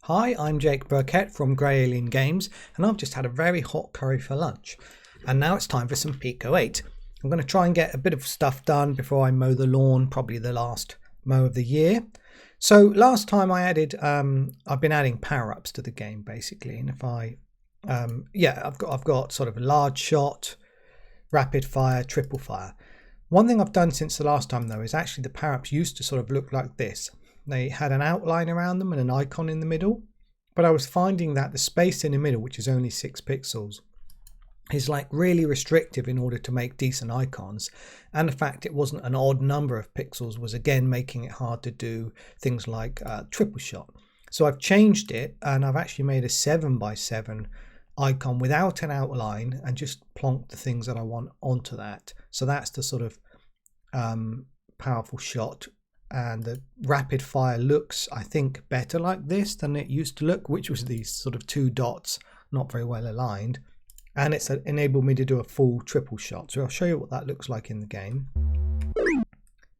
Hi, I'm Jake Birkett from Grey Alien Games, and I've just had a very hot curry for lunch. And now it's time for some Pico-8. I'm going to try and get a bit of stuff done before I mow the lawn, probably the last mow of the year. So last time I added, I've been adding power-ups to the game basically, and if I've got sort of a large shot, rapid fire, triple fire. One thing I've done since the last time though is actually the power-ups used to sort of look like this. They had an outline around them and an icon in the middle, but I was finding that the space in the middle, which is only 6 pixels, is like really restrictive in order to make decent icons, and the fact it wasn't an odd number of pixels was again making it hard to do things like triple shot. So I've changed it and I've actually made a 7x7 icon without an outline and just plonked the things that I want onto that. So that's the sort of powerful shot. And the rapid fire looks, I think, better like this than it used to look, which was these sort of 2 dots, not very well aligned. And it's enabled me to do a full triple shot. So I'll show you what that looks like in the game.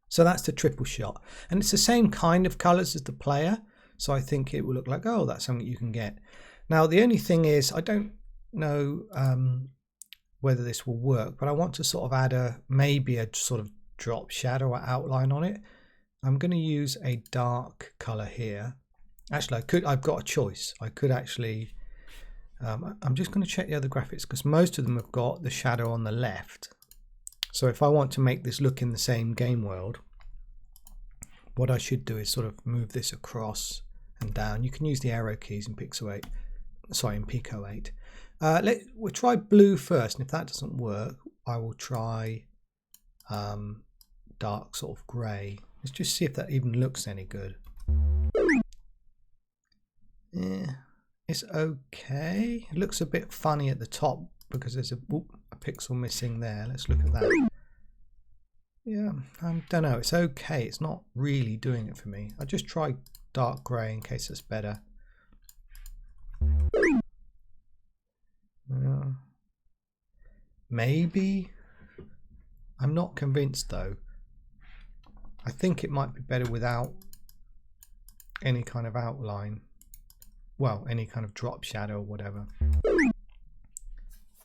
So that's the triple shot. And it's the same kind of colors as the player. So I think it will look like, oh, that's something you can get. Now, the only thing is, I don't know whether this will work, but I want to sort of add maybe a sort of drop shadow or outline on it. I'm going to use a dark color here. Actually, I've got a choice. I could actually, I'm just going to check the other graphics because most of them have got the shadow on the left. So if I want to make this look in the same game world, what I should do is sort of move this across and down. You can use the arrow keys in Pico-8. We'll try blue first, and if that doesn't work, I will try dark sort of grey. Let's just see if that even looks any good. Yeah, it's okay. It looks a bit funny at the top because there's a pixel missing there. Let's look at that. Yeah, I don't know. It's okay. It's not really doing it for me. I'll just try dark grey in case it's better. Maybe. I'm not convinced though. I think it might be better without any kind of outline. Well, any kind of drop shadow or whatever.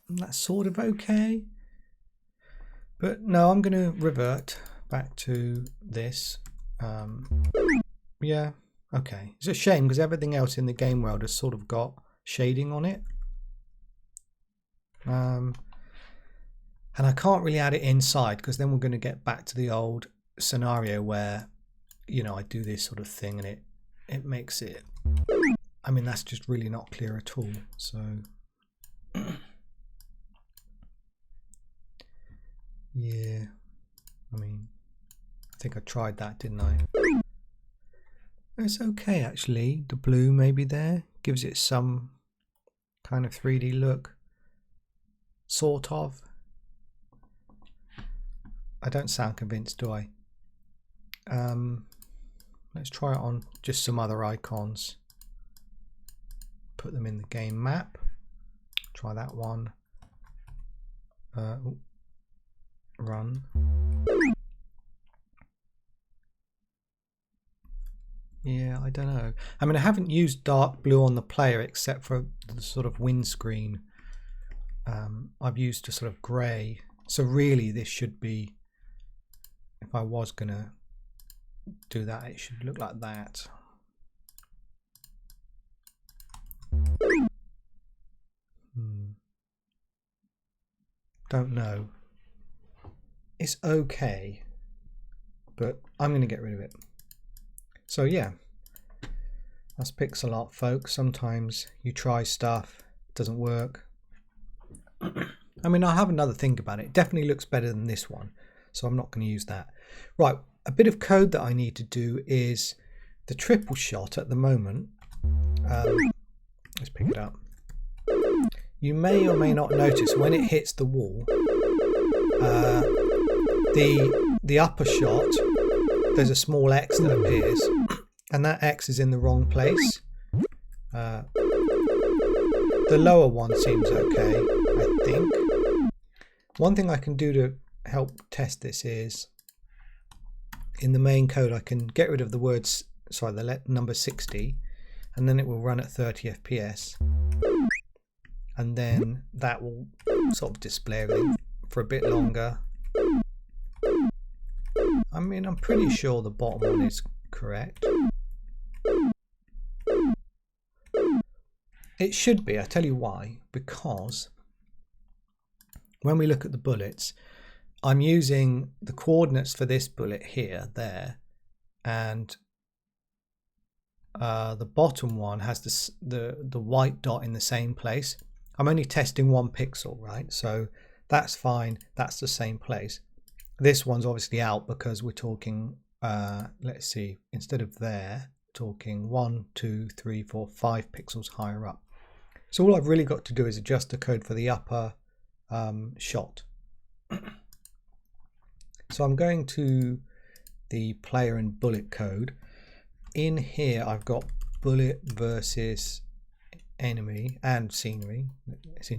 And that's sort of okay. But no, I'm going to revert back to this. Yeah, okay. It's a shame because everything else in the game world has sort of got shading on it. And I can't really add it inside because then we're going to get back to the old scenario where, you know, I do this sort of thing and it makes it, I mean, that's just really not clear at all. So yeah, I mean, I think I tried that, didn't I? It's okay actually. The blue maybe there gives it some kind of 3D look, sort of. I don't sound convinced, do I? Let's try it on just some other icons. Put them in the game map. Try that one. Run. Yeah, I don't know. I mean, I haven't used dark blue on the player except for the sort of windscreen. I've used a sort of grey. So really this should be, if I was going to do that, it should look like that. Don't know. It's okay, but I'm going to get rid of it. So yeah, that's pixel art, folks. Sometimes you try stuff, it doesn't work. I mean, I'll have another think about it. It definitely looks better than this one, so I'm not going to use that. Right, a bit of code that I need to do is the triple shot at the moment. Let's pick it up. You may or may not notice when it hits the wall, the upper shot, there's a small X that appears, and that X is in the wrong place. The lower one seems okay, I think. One thing I can do to help test this is, in the main code I can get rid of the words, sorry, the number 60, and then it will run at 30 FPS, and then that will sort of display everything for a bit longer. I mean, I'm pretty sure the bottom one is correct. It should be. I tell you why. Because when we look at the bullets, I'm using the coordinates for this bullet here, there, and the bottom one has this, the white dot in the same place. I'm only testing 1 pixel, right? So that's fine. That's the same place. This one's obviously out because we're talking, let's see, instead of there, talking 1, 2, 3, 4, 5 pixels higher up. So all I've really got to do is adjust the code for the upper shot. So I'm going to the player and bullet code. In here I've got bullet versus enemy and scenery. It's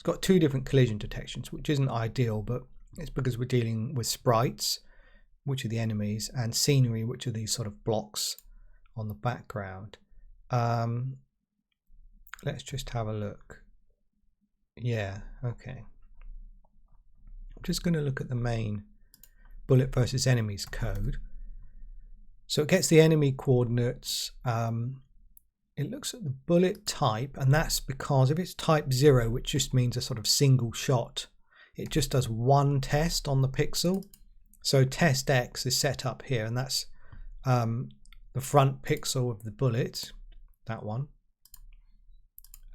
got 2 different collision detections, which isn't ideal, but it's because we're dealing with sprites, which are the enemies, and scenery, which are these sort of blocks on the background. Let's just have a look. Yeah, okay. I'm just going to look at the main bullet versus enemies code. So it gets the enemy coordinates. It looks at the bullet type, and that's because if it's type 0, which just means a sort of single shot, it just does 1 test on the pixel. So test X is set up here, and that's the front pixel of the bullet, that one.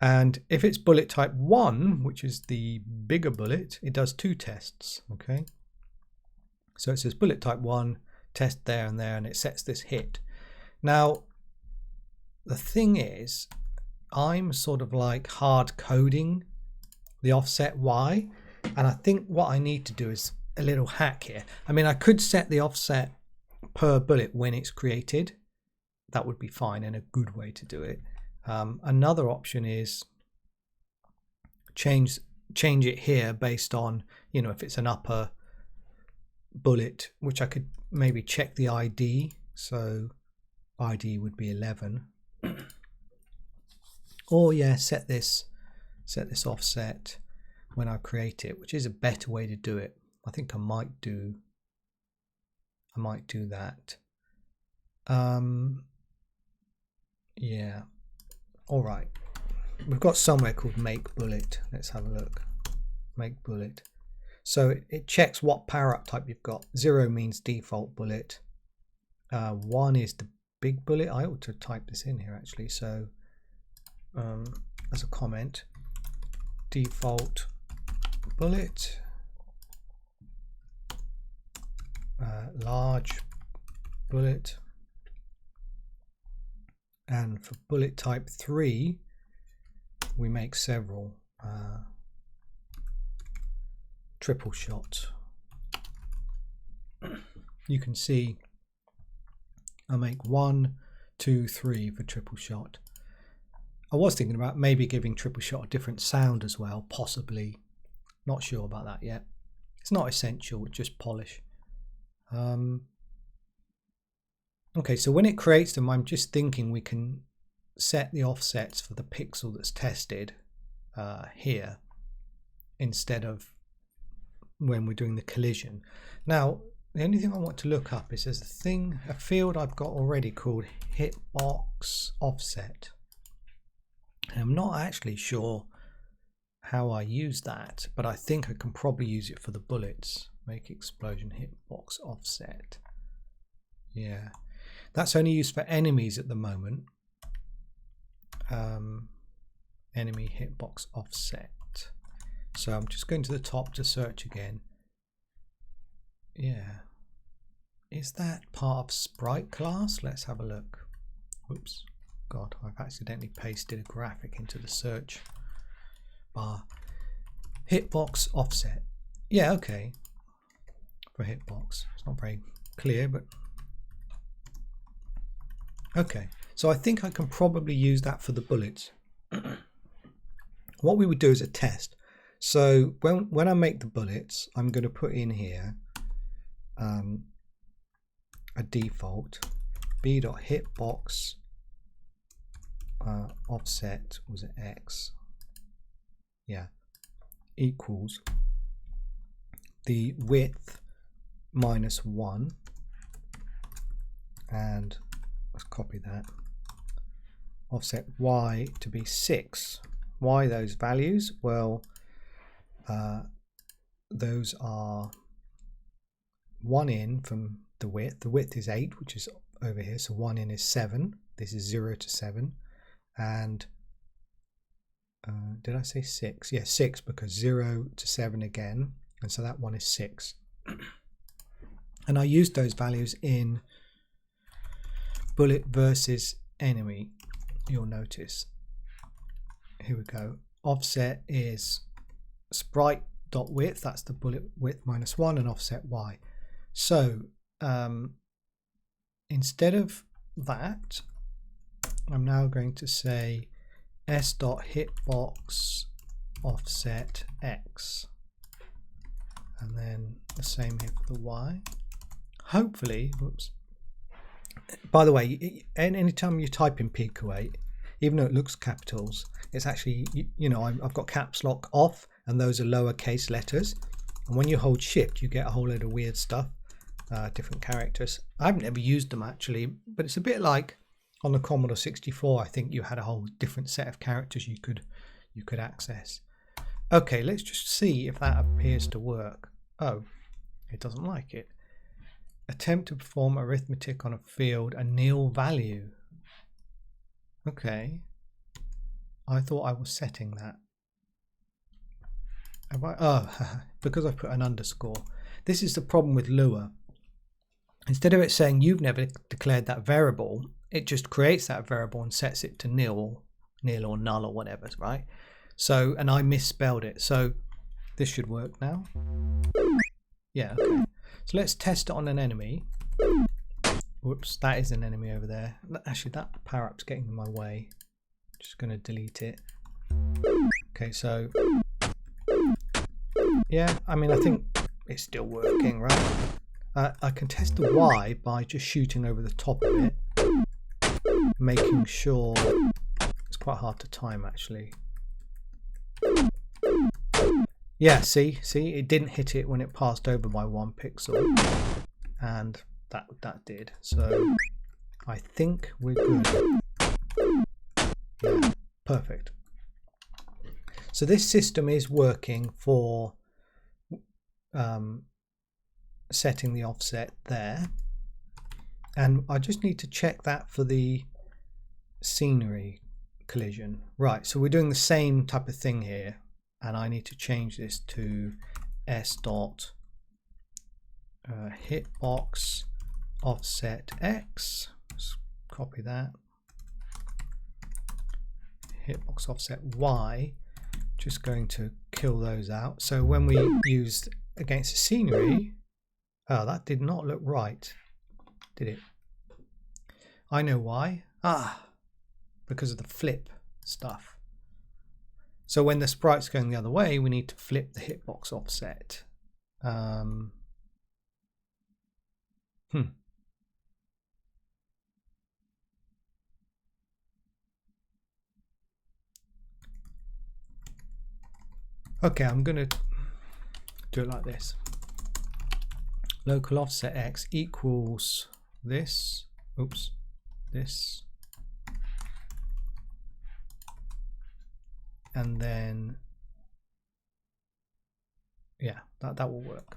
And if it's bullet type 1, which is the bigger bullet, it does 2 tests. Okay, so it says bullet type 1, test there and there, and it sets this hit. Now the thing is, I'm sort of like hard coding the offset Y, and I think what I need to do is a little hack here. I mean, I could set the offset per bullet when it's created. That would be fine and a good way to do it. Another option is change it here based on, you know, if it's an upper bullet, which I could maybe check the ID. So ID would be 11. Or yeah, set this offset when I create it, which is a better way to do it. I think I might do that. Yeah. All right. We've got somewhere called make bullet. Let's have a look. Make bullet. So it checks what power up type you've got. 0 means default bullet. 1 is the big bullet. I ought to type this in here actually. So as a comment, default bullet, large bullet, and for bullet type 3 we make several triple shot. You can see I make 1, 2, 3 for triple shot. I was thinking about maybe giving triple shot a different sound as well, possibly. Not sure about that yet. It's not essential, it's just polish. Okay, so when it creates them, I'm just thinking we can set the offsets for the pixel that's tested here instead of when we're doing the collision. Now, the only thing I want to look up is there's a field I've got already called Hitbox offset. And I'm not actually sure how I use that, but I think I can probably use it for the bullets. Make explosion hitbox offset. Yeah, that's only used for enemies at the moment. Enemy hitbox offset. So I'm just going to the top to search again. Yeah, is that part of sprite class? Let's have a look. Whoops, God, I've accidentally pasted a graphic into the search bar. Hitbox offset. Yeah, okay. For hitbox, it's not very clear, but okay. So I think I can probably use that for the bullets. What we would do is a test. So when I make the bullets, I'm going to put in here a default b.hitbox offset, was it X? Yeah, equals the width minus 1, and let's copy that, offset Y to be 6. Why those values? Well, those are 1 in from the width. The width is 8, which is over here, so 1 in is 7. This is 0 to 7, and did I say 6? Yeah, 6, because 0 to 7 again, and so that one is 6. And I used those values in bullet versus enemy. You'll notice, here we go, offset is sprite dot width, that's the bullet width minus 1, and offset Y. So instead of that, I'm now going to say s.hitbox offset X, and then the same here for the Y. Hopefully, whoops. By the way, anytime you type in Pico-8, even though it looks capitals, it's actually, you know, I've got caps lock off, and those are lowercase letters. And when you hold shift, you get a whole load of weird stuff, different characters. I've never used them actually, but it's a bit like on the Commodore 64. I think you had a whole different set of characters you could access. Okay, let's just see if that appears to work. Oh, it doesn't like it. Attempt to perform arithmetic on a field, a nil value. Okay, I thought I was setting that. Have I? Oh, because I put an underscore. This is the problem with Lua. Instead of it saying you've never declared that variable, it just creates that variable and sets it to nil or null or whatever, right? So, and I misspelled it. So this should work now. Yeah, okay. So let's test it on an enemy. Whoops, that is an enemy over there. Actually, that power up's getting in my way. Just going to delete it. Okay, so yeah, I mean, I think it's still working, right? I can test the Y by just shooting over the top of it, making sure. It's quite hard to time actually. Yeah, see, it didn't hit it when it passed over by 1 pixel, and that did. So I think we're good. Yeah, perfect. So this system is working for setting the offset there, and I just need to check that for the scenery collision. Right, so we're doing the same type of thing here, and I need to change this to s.hitbox offset X. Let's copy that. Hitbox offset Y. Just going to kill those out. So when we used against the scenery, oh, that did not look right, did it? I know why. Because of the flip stuff. So when the sprite's going the other way, we need to flip the hitbox offset. Okay, I'm going to do it like this. Local offset X equals this. Oops, this. And then, yeah, that will work.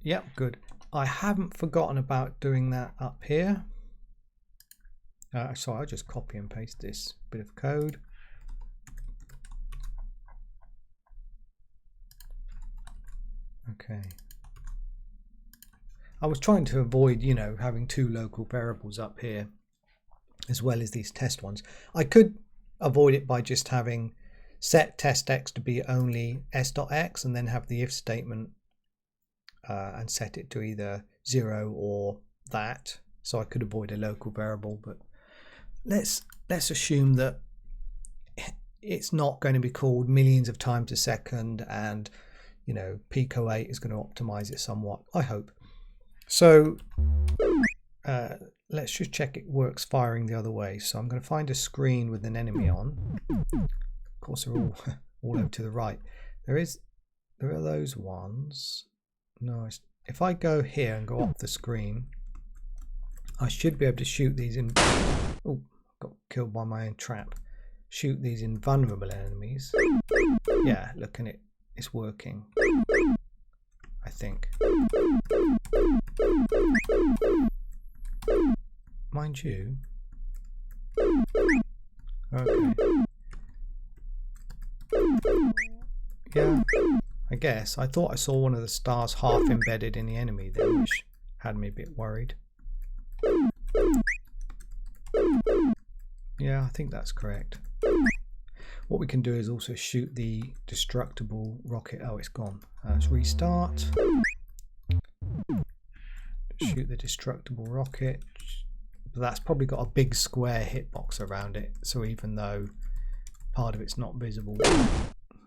Yep, good. I haven't forgotten about doing that up here. So I'll just copy and paste this bit of code. Okay. I was trying to avoid, you know, having 2 local variables up here as well as these test ones. I could avoid it by just having set test x to be only s.x and then have the if statement and set it to either 0 or that, so I could avoid a local variable. But let's assume that it's not going to be called millions of times a second, and you know, Pico-8 is going to optimize it somewhat, I hope. So let's just check it works firing the other way. So I'm going to find a screen with an enemy on. Of course, they're all all over to the right. There are those ones. No, if I go here and go off the screen, I should be able to shoot these in. Oh, got killed by my own trap. Shoot these invulnerable enemies. Yeah, look at it. It's working. I think. Mind you. Okay. Yeah, I guess. I thought I saw one of the stars half embedded in the enemy there, which had me a bit worried. Yeah, I think that's correct. What we can do is also shoot the destructible rocket. Oh, it's gone. Let's restart. Shoot the destructible rocket. But that's probably got a big square hitbox around it. So even though part of it's not visible,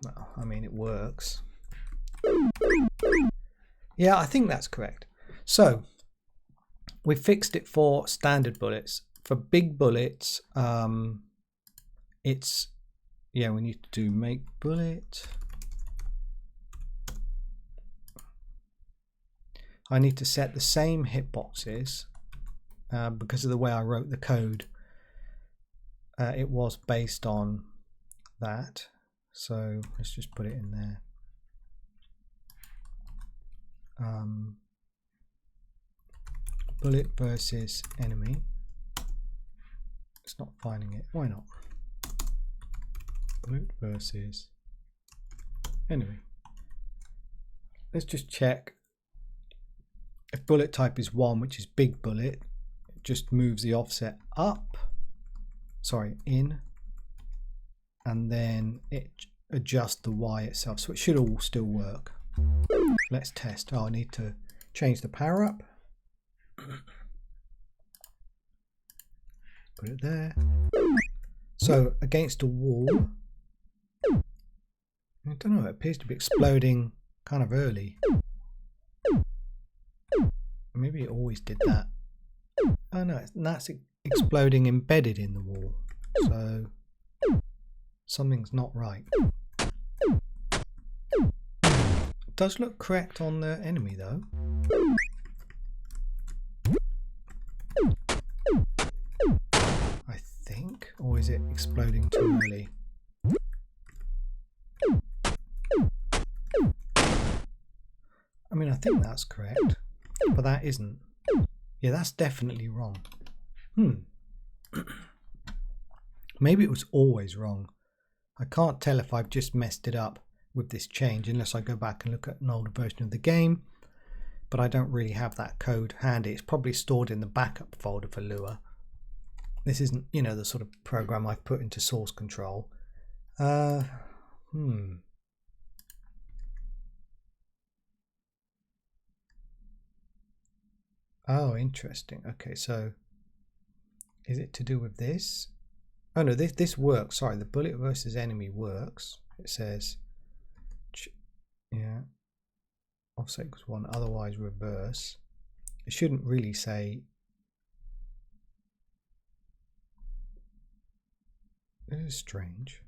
well, I mean, it works. Yeah, I think that's correct. So we fixed it for standard bullets. For big bullets, it's, yeah, we need to do make bullet. I need to set the same hitboxes because of the way I wrote the code. It was based on that. So let's just put it in there. Bullet versus enemy. It's not finding it. Why not? Bullet versus enemy. Let's just check. If bullet type is 1, which is big bullet, it just moves the offset up. Sorry, in. And then it adjusts the Y itself. So it should all still work. Let's test. Oh, I need to change the power up. Put it there. So against a wall, I don't know, it appears to be exploding kind of early. Maybe it always did that. Oh no, that's exploding embedded in the wall. So something's not right. It does look correct on the enemy though. I think, or is it exploding too early? I mean, I think that's correct, but that isn't. Yeah, that's definitely wrong. Maybe it was always wrong. I can't tell if I've just messed it up with this change unless I go back and look at an older version of the game, but I don't really have that code handy. It's probably stored in the backup folder for Lua. This isn't, you know, the sort of program I've put into source control. Oh, interesting. Okay, so is it to do with this? Oh no, this works. Sorry, the bullet versus enemy works. It says, yeah, offset equals 1, otherwise reverse. It shouldn't really say. This is strange.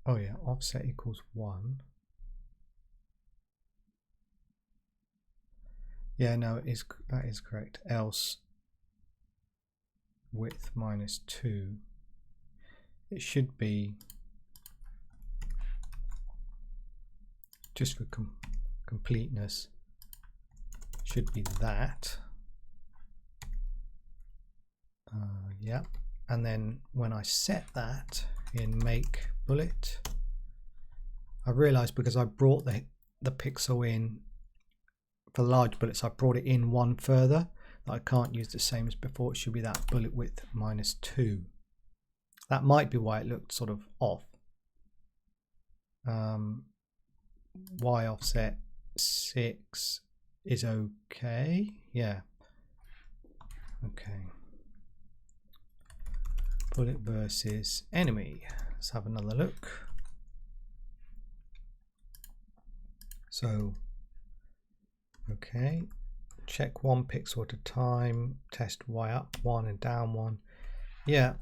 Oh yeah, offset equals 1. Yeah, no, that is correct. Else width -2. It should be, just for completeness, should be that. Yeah, and then when I set that in make bullet, I realized because I brought the pixel in for large bullets, I brought it in one further, that I can't use the same as before. It should be that bullet width -2. That might be why it looked sort of off. Y offset 6 is okay. Yeah. Okay. Bullet versus enemy. Let's have another look. Okay, check 1 pixel at a time, test Y up 1 and down 1. Yeah,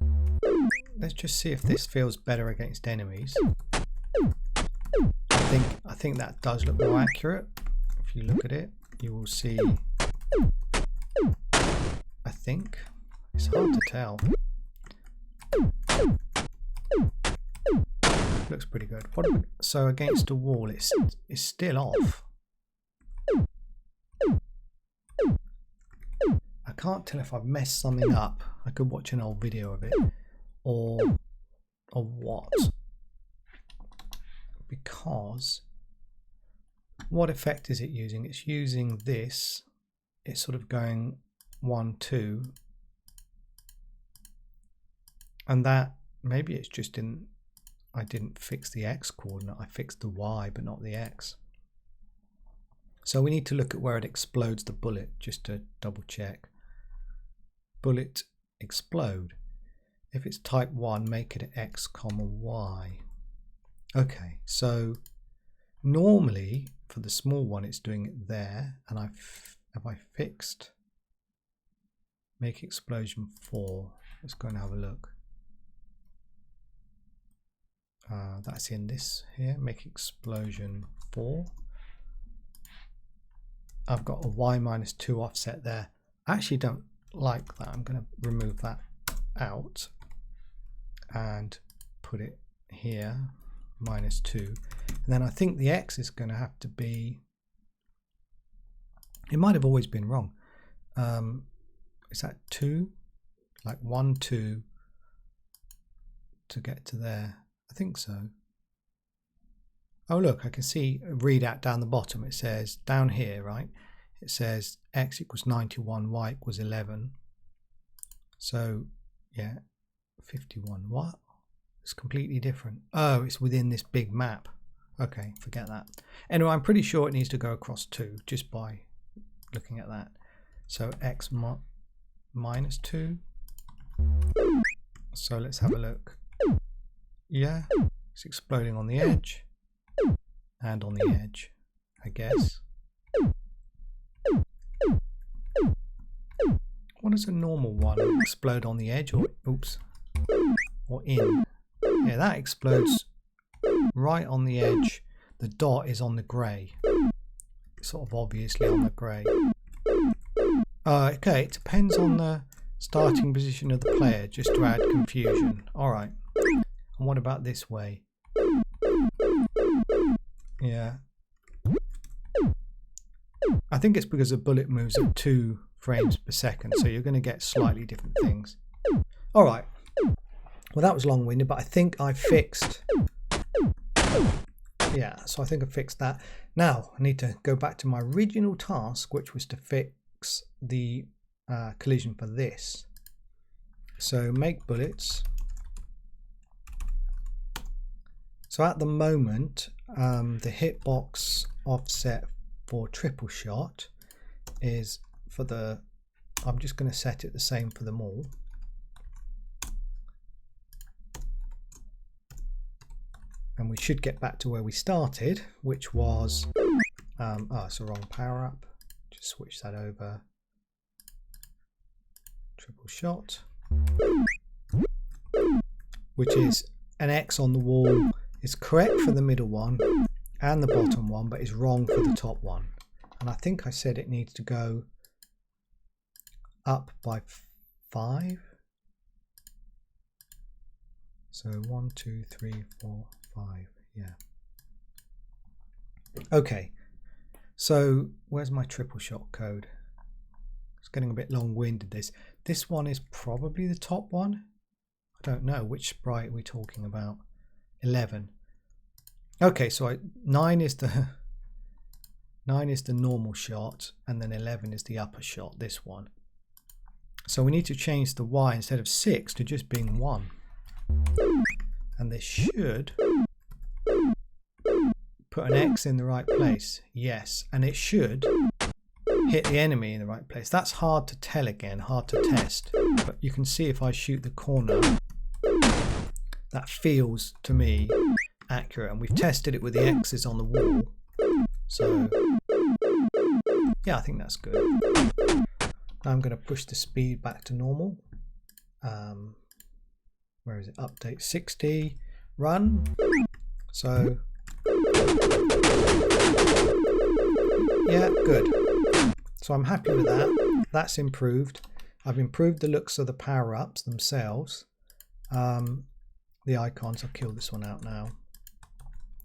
let's just see if this feels better against enemies. I think that does look more accurate. If you look at it, you will see, I think, it's hard to tell. Looks pretty good. So against a wall, it's still off. I can't tell if I've messed something up. I could watch an old video of it, or what. Because what effect is it using? It's using this. It's sort of going 1, 2, and that maybe it's just I didn't fix the X coordinate. I fixed the Y but not the X. So we need to look at where it explodes the bullet just to double check. Bullet explode. If it's type 1, make it X, Y. Okay, so normally for the small one it's doing it there, and have I fixed make explosion 4? Let's go and have a look. That's in this here, make explosion 4. I've got a Y-2 offset there. I actually don't like that. I'm going to remove that out and put it here, -2. And then I think the X is going to have to be, it might have always been wrong. Is that 2? Like 1, 2 to get to there. I think so. Oh look, I can see a readout down the bottom. It says down here, right? It says X equals 91, Y equals 11. So yeah, 51. What? It's completely different. Oh, it's within this big map. Okay, forget that. Anyway, I'm pretty sure it needs to go across 2 just by looking at that. So X -2. So let's have a look. Yeah, it's exploding on the edge and on the edge, I guess. What does a normal one explode on the edge, or oops, or in? Yeah, that explodes right on the edge. The dot is on the grey, sort of obviously on the grey. Okay, it depends on the starting position of the player, just to add confusion. All right. And what about this way? Yeah. I think it's because the bullet moves at 2 frames per second, so you're going to get slightly different things. All right. Well, that was long-winded, but I think I fixed. Yeah, so I think I fixed that. Now I need to go back to my original task, which was to fix the collision for this. So make bullets. So at the moment, the hitbox offset for triple shot is for the, I'm just going to set it the same for them all. And we should get back to where we started, which was, it's the wrong power up. Just switch that over. Triple shot, which is an X on the wall. It's correct for the middle one and the bottom one, but it's wrong for the top one. And I think I said it needs to go up by 5. So 1, 2, 3, 4, 5. Yeah. Okay. So where's my triple shot code? It's getting a bit long-winded. This one is probably the top one. I don't know which sprite we're talking about. 11. Okay, so 9 is the normal shot, and then 11 is the upper shot, this one. So we need to change the Y instead of 6 to just being 1. And this should put an X in the right place. Yes, and it should hit the enemy in the right place. That's hard to tell again, hard to test. But you can see if I shoot the corner, that feels to me accurate, and we've tested it with the X's on the wall. So Yeah, I think that's good. Now I'm going to push the speed back to normal. Where is it? Update 60. Run. So yeah, good. So I'm happy with that. That's improved. I've improved the looks of the power-ups themselves. The icons, I'll kill this one out now.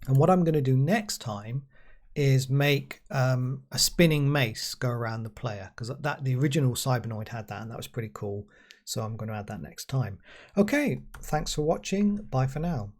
And what I'm going to do next time is make a spinning mace go around the player, because the original Cybernoid had that and that was pretty cool. So I'm going to add that next time. Okay, thanks for watching. Bye for now.